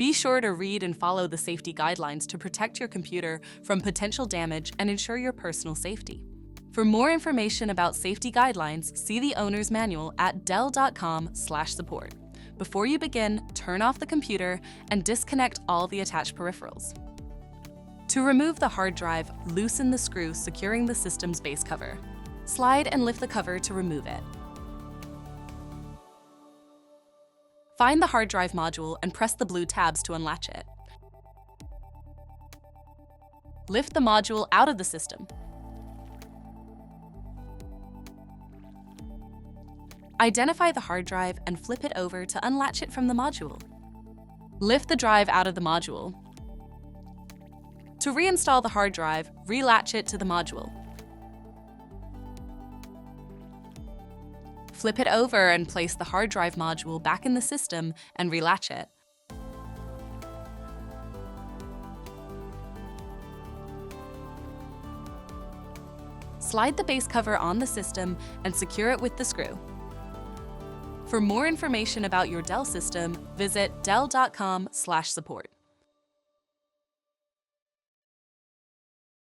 Be sure to read and follow the safety guidelines to protect your computer from potential damage and ensure your personal safety. For more information about safety guidelines, see the owner's manual at dell.com/support. Before you begin, turn off the computer and disconnect all the attached peripherals. To remove the hard drive, loosen the screw securing the system's base cover. Slide and lift the cover to remove it. Find the hard drive module and press the blue tabs to unlatch it. Lift the module out of the system. Identify the hard drive and flip it over to unlatch it from the module. Lift the drive out of the module. To reinstall the hard drive, relatch it to the module. Flip it over and place the hard drive module back in the system and relatch it. Slide the base cover on the system and secure it with the screw. For more information about your Dell system, visit dell.com/support.